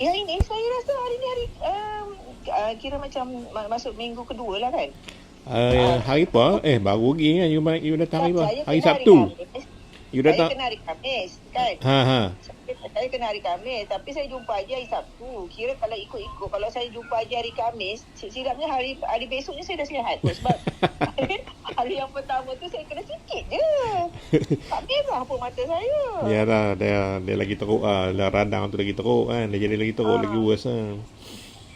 Yang ini saya rasa hari ni kira macam masuk minggu kedua lah kan. Hari apa? Baru lagi kan you datang hari apa? Saya Hari kena Sabtu. Khamis. You Saya datang. kena hari Khamis kan. Saya kena hari Khamis, tapi saya jumpa Haji hari Sabtu. Kira kalau ikut-ikut, kalau saya jumpa Haji hari Khamis, silapnya hari besoknya saya dah sihat tu. Sebab hari yang pertama tu saya kena sikit je. Tak merah pun mata saya. Ya dah, dia lagi teruk lah. Radang tu lagi teruk kan. Dia jadi lagi teruk, lagi worse lah.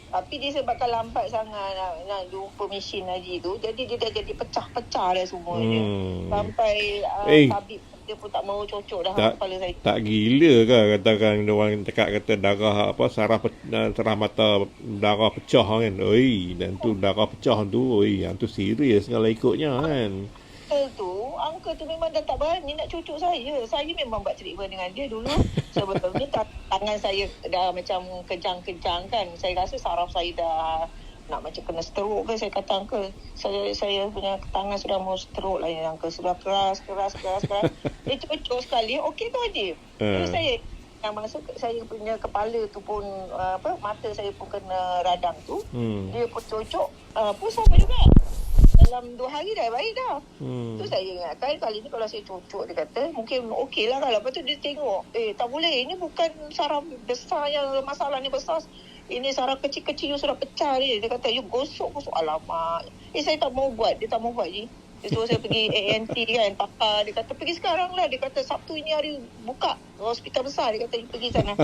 Tapi dia sebabkan lambat sangat nak jumpa mesin Haji tu, jadi dia dah jadi pecah-pecah dah semuanya. Sampai tabib dia pun tak mau cocok dah kepala saya. Tak gila ke katakan orang cakap kata darah saraf mata darah pecah kan. Dan tu darah pecah tu, yang tu serius kalau ikutnya kan. Uncle tu memang dah tak berani nak cucuk saya. Saya memang buat treatment dengan dia dulu. Sebetulnya tangan saya dah macam kejang-kejang kan. Saya rasa saraf saya dah nak macam kena stroke ke. Saya kata, uncle, saya punya tangan sudah mau stroke lah ya, uncle. Sudah keras. Dia cucuk sekali, okey tu aja. Terus saya yang masuk saya punya kepala tu pun mata saya pun kena radang tu. Dia pun cucuk pun sama juga. Dalam 2 hari dah baik dah. Tu saya ingatkan kali ni kalau saya cucuk, dia kata mungkin okey lah. Lepas tu dia tengok, tak boleh, ini bukan saraf besar yang masalah ni besar. Ini saraf kecil-kecil you sudah pecah dia. Dia kata, you gosok. Alamak. Saya tak mau buat. Dia tak mau buat je. Dia suruh saya pergi ANT kan, pakar. Dia kata, pergi sekarang lah. Dia kata, Sabtu ini hari buka hospital besar. Dia kata, you pergi sana.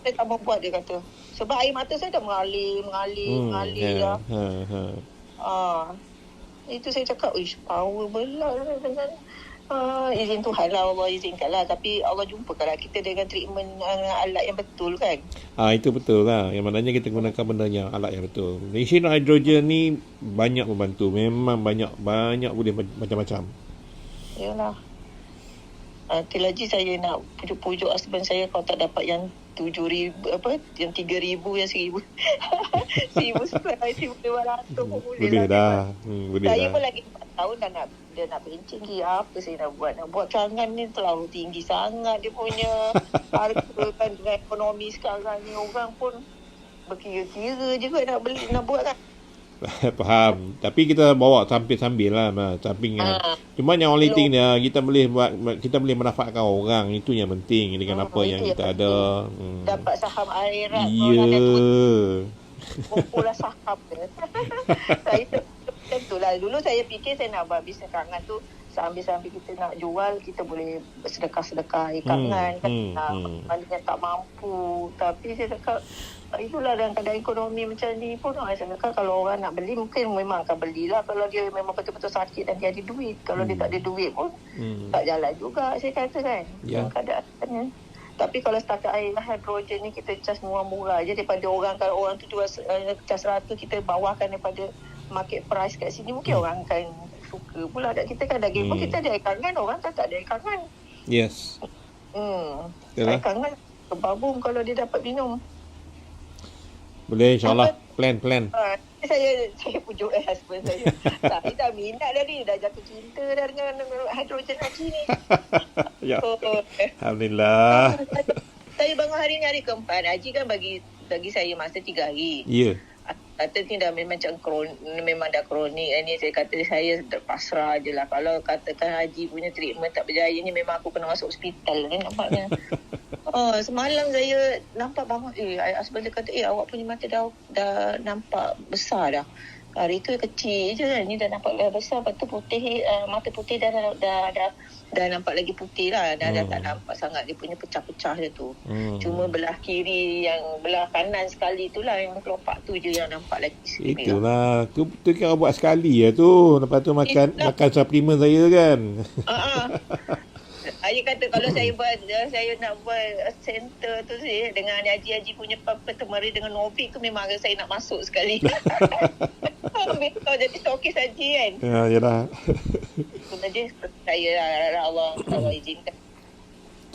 Saya tak mau buat, dia kata. Sebab air mata saya dah mengalir dah. Itu saya cakap, power belah dengan izin Tuhan lah, Allah izinkan lah. Tapi Allah jumpakanlah kita dengan treatment alat yang betul kan. Itu betul lah. Yang maknanya kita gunakan bendanya, alat yang betul. Mesin hidrogen ni banyak membantu. Memang banyak boleh macam-macam. Yalah. Nanti lagi saya nak pujuk-pujuk husband saya kalau tak dapat yang 7,000 yang 3,000, yang 1,000 1,200 pun boleh dah. Saya pun lagi 4 tahun dah nak pencing lagi. Apa saya nak buat? Nak buat kangan ni terlalu tinggi sangat dia punya harga kan. Dengan ekonomi sekarang ni orang pun berkira-kira juga nak buat kan. Faham. Tapi kita bawa sambil-sambil lah, sampingan. Cuma yang only thing dia, kita boleh manfaatkan orang. Itu yang penting dengan apa yang kita ada. Dapat saham akhirat. Kumpulah saham dia. Saya macam tu lah. Dulu saya fikir saya nak buat bisnes kangan tu, sambil-sambil kita nak jual, kita boleh sedekah-sedekah kangan kan. Maksudnya tak mampu. Tapi saya cakap, itulah dalam keadaan ekonomi macam ni pun, saya cakap kalau orang nak beli mungkin memang akan belilah kalau dia memang betul-betul sakit dan dia ada duit. Kalau dia tak ada duit pun tak jalan juga, saya kata kan. Keadaannya. Tapi kalau setakat air hidrogen ni kita cas murah-murah je daripada orang. Kalau orang tu jual cas 100, kita bawahkan daripada market price kat sini, mungkin orang akan suka pula. Kita kan daging pun kita ada air kangan, orang tak ada air kangan. Yes. Air kangan kebabung kalau dia dapat minum. Boleh, insyaAllah. Plan. Saya pujuk husband saya. Saya dah minat dah ni. Dah jatuh cinta dah dengan hidrogen Haji ni. Ya. Alhamdulillah. Saya bangun hari ni hari keempat. Haji kan bagi saya masa 3 hari. Ya. Kata ni dah macam memang dah kronik. Ini saya kata saya pasrah je lah. Kalau katakan Haji punya treatment tak berjaya ni, memang aku kena masuk hospital ni nampaknya. Semalam saya nampak bangun. Husband dia kata, awak punya mata dah nampak besar dah. Hari tu kecil je kan. Ni dah nampak dah besar. Lepas tu putih, mata putih dah nampak lagi putih lah. Dah tak nampak sangat dia punya pecah-pecah dia tu. Cuma belah kiri, yang belah kanan sekali tu lah, yang kelopak tu je yang nampak lagi sikit. Itulah. Tu kira buat sekali lah tu. Lepas tu makan suplemen saya kan. Saya kata kalau saya nak buat center tu sih dengan Haji punya pertemari dengan Novik tu, memang saya nak masuk sekali. Kau jadi stokis Haji kan. Yalah. Sebenarnya saya Allah izinkan.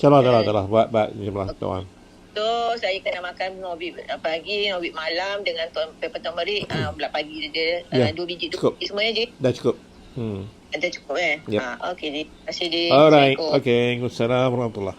InsyaAllah. Buat insyaAllah tuan. So saya kena makan Novik pagi, Novik malam dengan pertemari belah pagi je. 2 biji tu semuanya je. Dah cukup. Dah cukup Yep. Okey, terima kasih. Alright. Okay. Assalamualaikum warahmatullahi.